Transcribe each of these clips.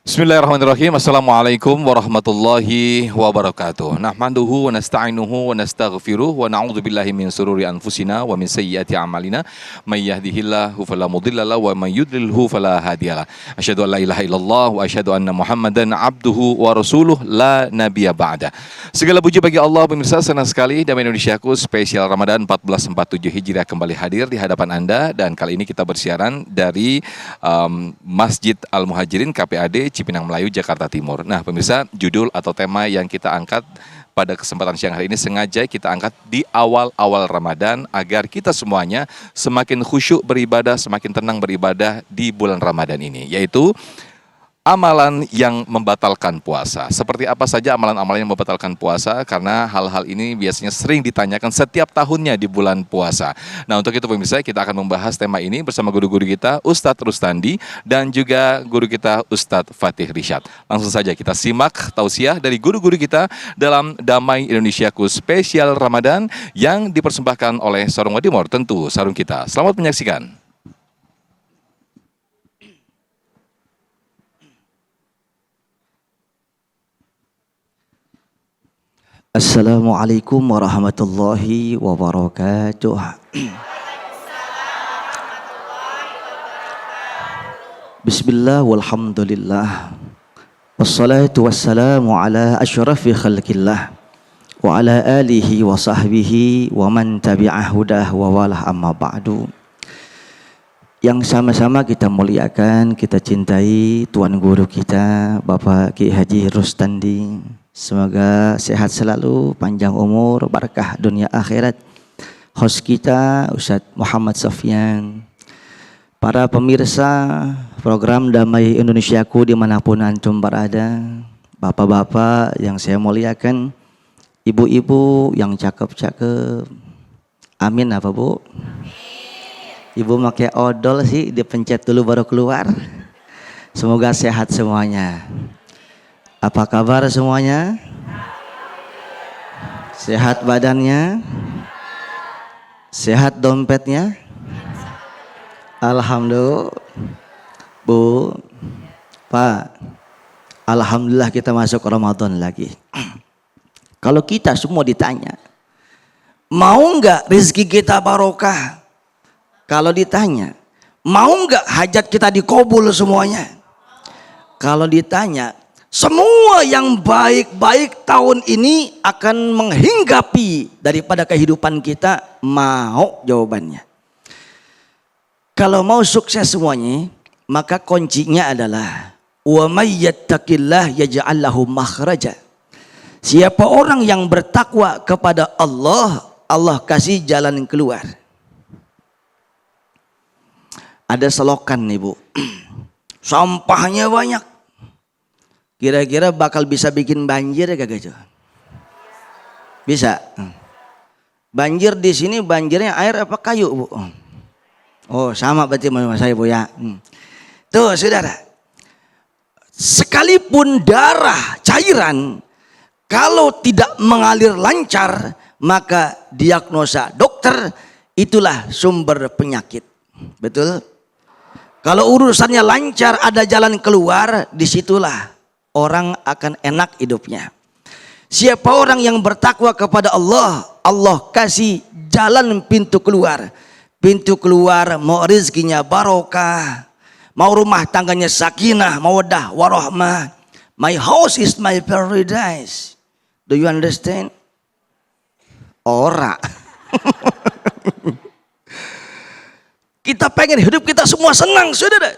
Bismillahirrahmanirrahim. Assalamualaikum warahmatullahi wabarakatuh. Nahmaduhu wa nasta'inuhu wa nastaghfiruh wa na'udzu billahi min sururi anfusina wa min sayyiati a'malina. May yahdihillahu fala mudhillalah wa may yudlilhu fala hadiyalah. Asyhadu an la ilaha illallah wa asyhadu anna Muhammadan abduhu wa rasuluh la nabiyya ba'da. Segala puji bagi Allah. Pemirsa, senang sekali Damai Indonesiaku spesial Ramadan 1447 Hijriah kembali hadir di hadapan Anda, dan kali ini kita bersiaran dari Masjid Al-Muhajirin KPAD Cipinang Melayu, Jakarta Timur. Nah, pemirsa, judul atau tema yang kita angkat pada kesempatan siang hari ini sengaja kita angkat di awal-awal Ramadan agar kita semuanya semakin khusyuk beribadah, semakin tenang beribadah di bulan Ramadan ini, yaitu amalan yang membatalkan puasa. Seperti apa saja amalan-amalan yang membatalkan puasa? Karena hal-hal ini biasanya sering ditanyakan setiap tahunnya di bulan puasa. Nah, untuk itu pemirsa, kita akan membahas tema ini bersama guru-guru kita Ustadz Rustandi dan juga guru kita Ustadz Fatih Rishad. Langsung saja kita simak tausiah dari guru-guru kita dalam Damai Indonesiaku spesial Ramadan yang dipersembahkan oleh Sarung Wadimor, tentu sarung kita. Selamat menyaksikan. Assalamualaikum warahmatullahi wabarakatuh. Bismillah walhamdulillah. Wassalatu wassalamu ala asyrafi khalqillah wa ala alihi wa sahbihi wa man tabi'ah hudah wa walah amma ba'du. Yang sama-sama kita muliakan, kita cintai Tuan Guru kita Bapak Ki Haji Rustandi. Semoga sehat selalu, panjang umur, barakah dunia akhirat. Host kita Ustadz Muhammad Sofyan. Para pemirsa program Damai Indonesiaku dimanapun antum berada, bapak-bapak yang saya muliakan, ibu-ibu yang cakep-cakep. Amin apa bu? Ibu pakai odol sih, dipencet dulu baru keluar. Semoga sehat semuanya. Apa kabar semuanya? Sehat badannya? Sehat dompetnya? Alhamdulillah. Bu, Pak, alhamdulillah kita masuk Ramadan lagi. Kalau kita semua ditanya, mau enggak rezeki kita barokah? Kalau ditanya, mau enggak hajat kita dikabul semuanya? Kalau ditanya, semua yang baik-baik tahun ini akan menghinggapi daripada kehidupan kita, mau jawabannya. Kalau mau sukses semuanya, maka kuncinya adalah wa may yattaqillah yaj'al lahu makhraja. Siapa orang yang bertakwa kepada Allah, Allah kasih jalan keluar. Ada selokan nih bu, sampahnya banyak. Kira-kira bakal bisa bikin banjir ya kagak tuh? Bisa. Banjir di sini banjirnya air apa kayu bu? Oh sama berarti sama saya bu ya. Tuh saudara, sekalipun darah cairan kalau tidak mengalir lancar, maka diagnosa dokter itulah sumber penyakit. Betul? Kalau urusannya lancar, ada jalan keluar, disitulah orang akan enak hidupnya. Siapa orang yang bertakwa kepada Allah, Allah kasih jalan pintu keluar. Pintu keluar, mau rezekinya barokah, mau rumah tangganya sakinah, mawaddah warahmah. My house is my paradise. Do you understand? Ora. Kita pengen hidup kita semua senang, saudara.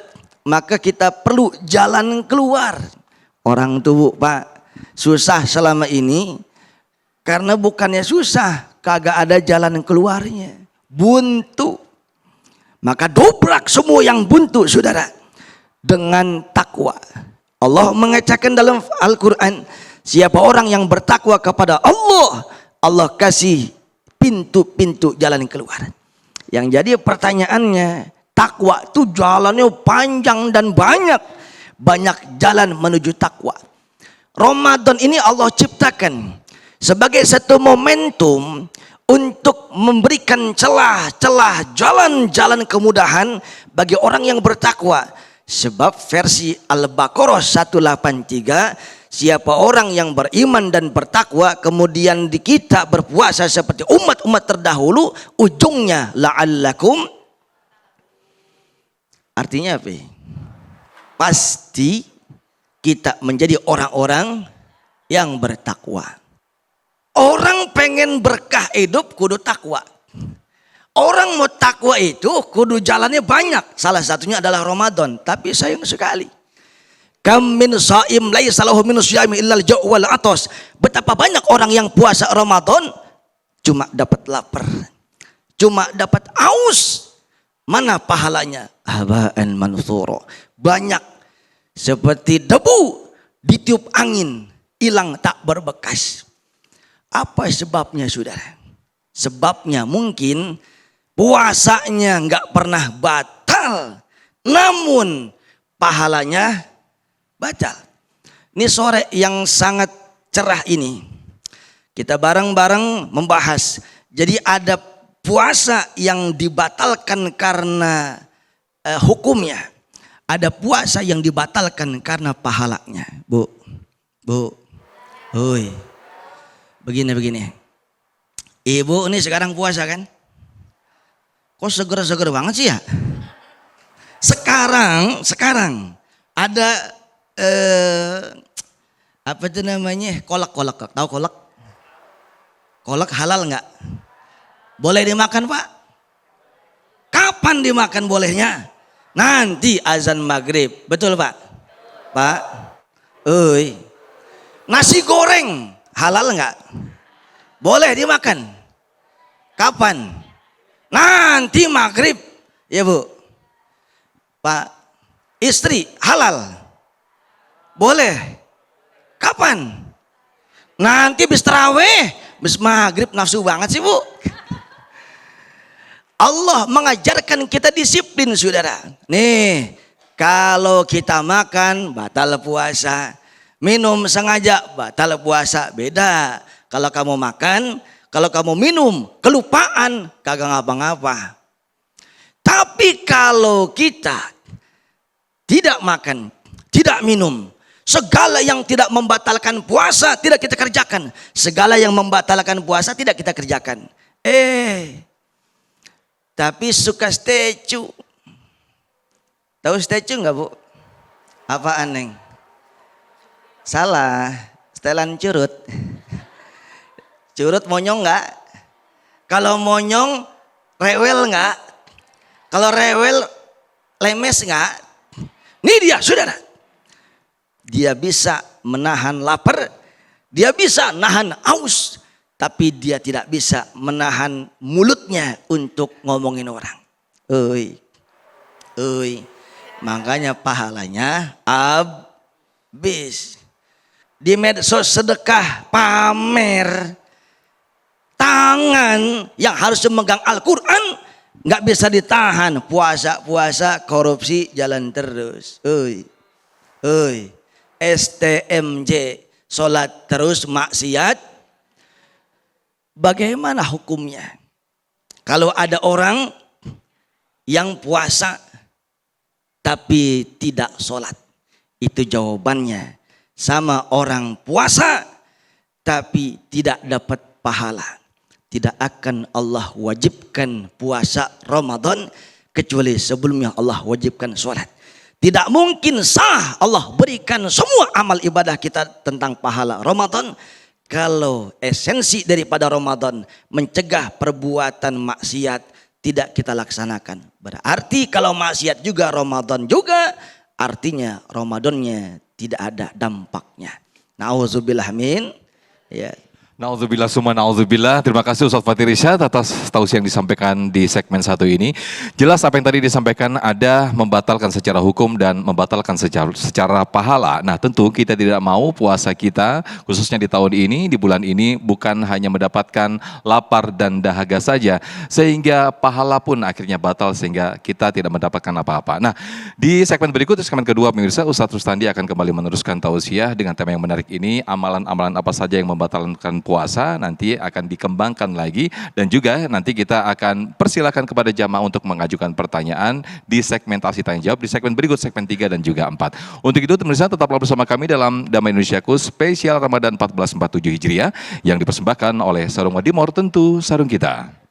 Maka kita perlu jalan keluar. Orang tuh Pak susah selama ini karena bukannya susah, kagak ada jalan keluarnya, buntu. Maka dobrak semua yang buntu saudara dengan takwa. Allah mengatakan dalam Al-Quran, siapa orang yang bertakwa kepada Allah, Allah kasih pintu-pintu jalan keluar. Yang jadi pertanyaannya, takwa itu jalannya panjang dan banyak. Banyak jalan menuju takwa. Ramadan ini Allah ciptakan sebagai satu momentum untuk memberikan celah-celah jalan-jalan kemudahan bagi orang yang bertakwa. Sebab versi Al-Baqarah 183, siapa orang yang beriman dan bertakwa kemudian di kita berpuasa seperti umat-umat terdahulu, ujungnya la'allakum, artinya apa? Pasti kita menjadi orang-orang yang bertakwa. Orang pengen berkah hidup kudu takwa. Orang mau takwa itu kudu jalannya banyak. Salah satunya adalah Ramadan. Tapi sayang sekali, kam min shaim laisa lahu min syiyami illal jau' wal atas. Betapa banyak orang yang puasa Ramadan cuma dapat lapar, cuma dapat aus. Mana pahalanya? Haba'an mansura. Banyak seperti debu ditiup angin, hilang tak berbekas. Apa sebabnya, saudara? Sebabnya mungkin puasanya nggak pernah batal, namun pahalanya batal. Ini sore yang sangat cerah ini, kita bareng-bareng membahas. Jadi ada puasa yang dibatalkan karena hukumnya, ada puasa yang dibatalkan karena pahalanya. Bu, hoi, begini. Ibu ini sekarang puasa kan? Kok seger-seger banget sih ya? Sekarang ada apa itu namanya? Kolak. Tahu kolak? Kolak halal nggak? Boleh dimakan, Pak? Kapan dimakan bolehnya? Nanti azan maghrib. Betul, Pak? Pak? Nasi goreng halal nggak? Boleh dimakan. Kapan? Nanti maghrib. Ya, Bu. Pak, istri halal. Boleh. Kapan? Nanti bis tarawih, bis maghrib. Nafsu banget sih, Bu. Allah mengajarkan kita disiplin, saudara. Nih, kalau kita makan batal puasa, minum sengaja batal puasa. Beda. Kalau kamu makan, kalau kamu minum, kelupaan, kagak ngapa-ngapa. Tapi kalau kita tidak makan, tidak minum, segala yang tidak membatalkan puasa tidak kita kerjakan. Segala yang membatalkan puasa tidak kita kerjakan. Tapi suka stecu. Tahu stecu nggak, Bu? Apaan, Neng? Salah, setelan curut. Curut monyong nggak? Kalau monyong rewel nggak? Kalau rewel lemes nggak? Ini dia, saudara. Dia bisa menahan lapar, dia bisa nahan haus, tapi dia tidak bisa menahan mulutnya untuk ngomongin orang. Makanya pahalanya habis. Di medsos sedekah pamer. Tangan yang harus memegang Al-Quran nggak bisa ditahan. Puasa korupsi jalan terus. STMJ, sholat terus maksiat. Bagaimana hukumnya? Kalau ada orang yang puasa tapi tidak sholat, itu jawabannya sama orang puasa tapi tidak dapat pahala. Tidak akan Allah wajibkan puasa Ramadan kecuali sebelumnya Allah wajibkan sholat. Tidak mungkin sah Allah berikan semua amal ibadah kita tentang pahala Ramadan kalau esensi daripada Ramadan mencegah perbuatan maksiat tidak kita laksanakan. Berarti kalau maksiat juga Ramadan juga, artinya Ramadannya tidak ada dampaknya. Nauzubillah min. Ya. Nauzubillah summa nauzubillah. Terima kasih Ustaz Fatir Irsyad atas tausiah yang disampaikan di segmen 1 ini. Jelas apa yang tadi disampaikan ada membatalkan secara hukum dan membatalkan secara pahala. Nah, tentu kita tidak mau puasa kita khususnya di tahun ini, di bulan ini bukan hanya mendapatkan lapar dan dahaga saja sehingga pahala pun akhirnya batal sehingga kita tidak mendapatkan apa-apa. Nah, di segmen berikut, segmen kedua pemirsa, Ustaz Rustandi akan kembali meneruskan tausiah dengan tema yang menarik ini, amalan-amalan apa saja yang membatalkan puasa nanti akan dikembangkan lagi, dan juga nanti kita akan persilakan kepada jamaah untuk mengajukan pertanyaan di segmentasi tanya jawab di segmen berikut, segmen 3 dan juga 4. Untuk itu pemirsa tetaplah bersama kami dalam Damai Indonesiaku spesial Ramadan 1447 Hijriah yang dipersembahkan oleh Sarung Wadimor, tentu sarung kita.